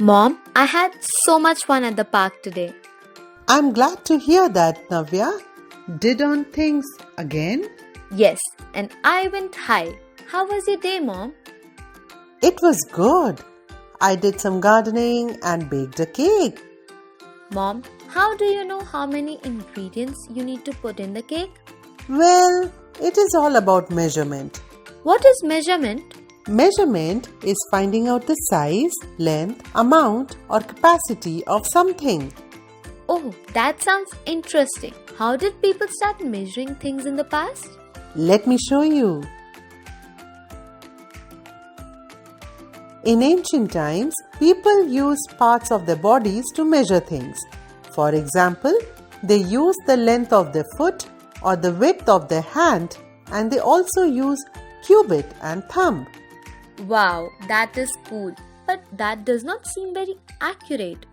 Mom, I had so much fun at the park today. I'm glad to hear that, Navya. Did on things again? Yes, and I went high. How was your day, Mom? It was good. I did some gardening and baked a cake. Mom, how do you know how many ingredients you need to put in the cake? Well, it is all about measurement. What is measurement? Measurement is finding out the size, length, amount, or capacity of something. Oh, that sounds interesting. How did people start measuring things in the past? Let me show you. In ancient times, people used parts of their bodies to measure things. For example, they used the length of their foot or the width of their hand, and they also used cubit and thumb. Wow, that is cool. But that does not seem very accurate.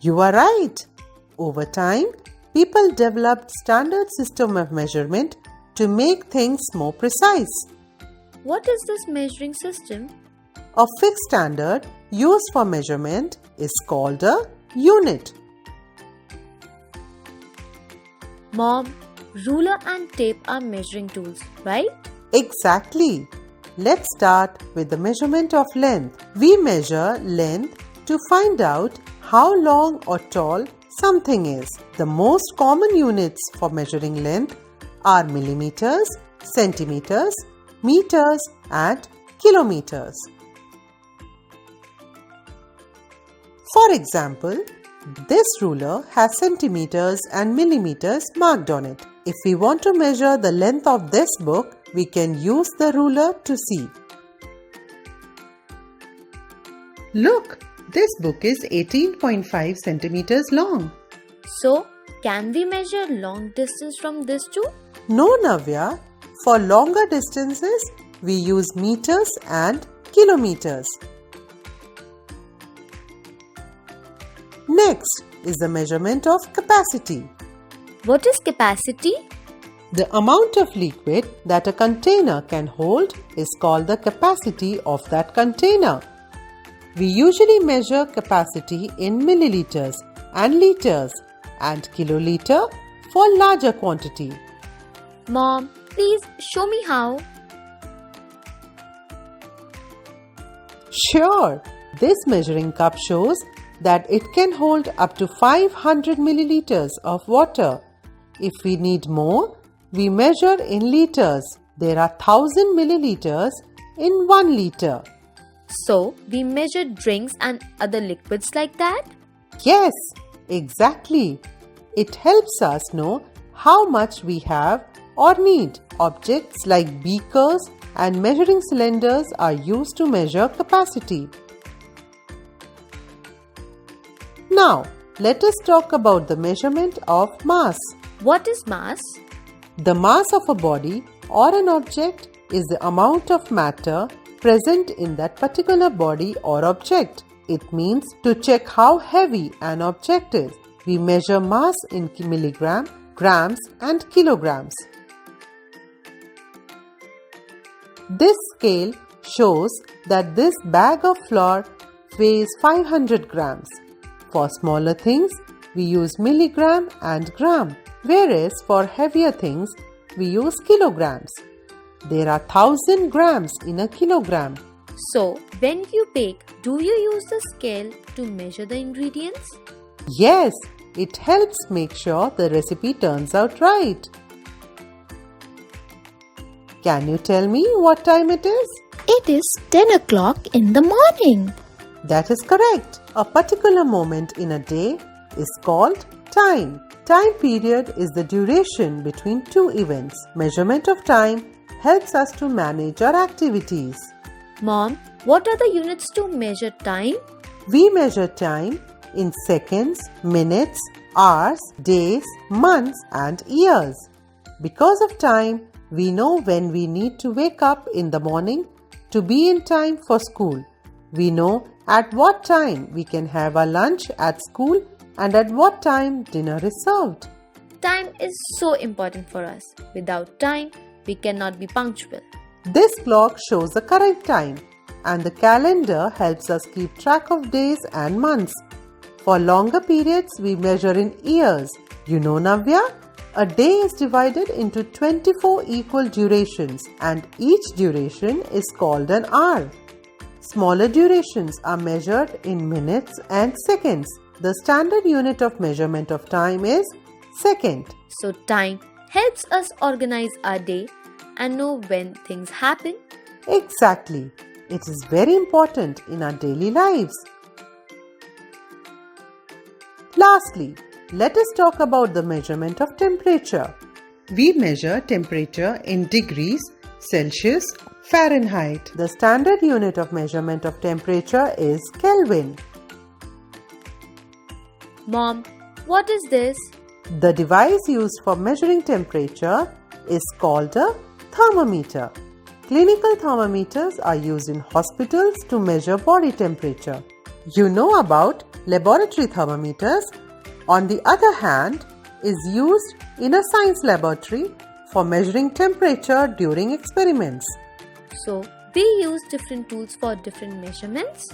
You are right. Over time, people developed standard system of measurement to make things more precise. What is this measuring system? A fixed standard used for measurement is called a unit. Mom, ruler and tape are measuring tools, right? Exactly. Let's start with the measurement of length. We measure length to find out how long or tall something is. The most common units for measuring length are millimeters, centimeters, meters, and kilometers. For example, this ruler has centimeters and millimeters marked on it. If we want to measure the length of this book, we can use the ruler to see. Look, this book is 18.5 centimeters long. So, can we measure long distance from this too? No, Navya. For longer distances, we use meters and kilometers. Next is the measurement of capacity. What is capacity? The amount of liquid that a container can hold is called the capacity of that container. We usually measure capacity in milliliters and liters and kiloliter for larger quantity. Mom, please show me how. Sure, this measuring cup shows that it can hold up to 500 milliliters of water. If we need more, we measure in liters. There are 1000 milliliters in 1 liter. So, we measure drinks and other liquids like that? Yes, exactly. It helps us know how much we have or need. Objects like beakers and measuring cylinders are used to measure capacity. Now, let us talk about the measurement of mass. What is mass? The mass of a body or an object is the amount of matter present in that particular body or object. It means to check how heavy an object is. We measure mass in milligram, grams, and kilograms. This scale shows that this bag of flour weighs 500 grams. For smaller things, we use milligram and gram, whereas for heavier things, we use kilograms. There are 1000 grams in a kilogram. So, when you bake, do you use the scale to measure the ingredients? Yes, it helps make sure the recipe turns out right. Can you tell me what time it is? It is 10 o'clock in the morning. That is correct. A particular moment in a day is called time. Time period is the duration between two events. Measurement of time helps us to manage our activities. Mom, what are the units to measure time? We measure time in seconds, minutes, hours, days, months, and years. Because of time, we know when we need to wake up in the morning to be in time for school. We know at what time we can have our lunch at school and at what time dinner is served. Time is so important for us. Without time, we cannot be punctual. This clock shows the correct time. and the calendar helps us keep track of days and months. For longer periods, we measure in years. You know, Navya? A day is divided into 24 equal durations, and each duration is called an hour. Smaller durations are measured in minutes and seconds. The standard unit of measurement of time is second. So, time helps us organize our day and know when things happen. Exactly. It is very important in our daily lives. Lastly, let us talk about the measurement of temperature. We measure temperature in degrees Celsius, Fahrenheit. The standard unit of measurement of temperature is Kelvin. Mom, what is this? The device used for measuring temperature is called a thermometer. Clinical thermometers are used in hospitals to measure body temperature. You know about laboratory thermometers, on the other hand, is used in a science laboratory for measuring temperature during experiments. So, we use different tools for different measurements?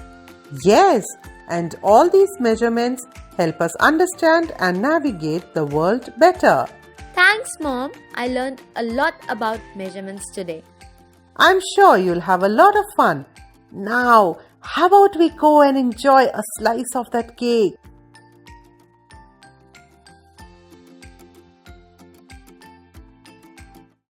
Yes, and all these measurements help us understand and navigate the world better. Thanks, Mom. I learned a lot about measurements today. I'm sure you'll have a lot of fun. Now, how about we go and enjoy a slice of that cake?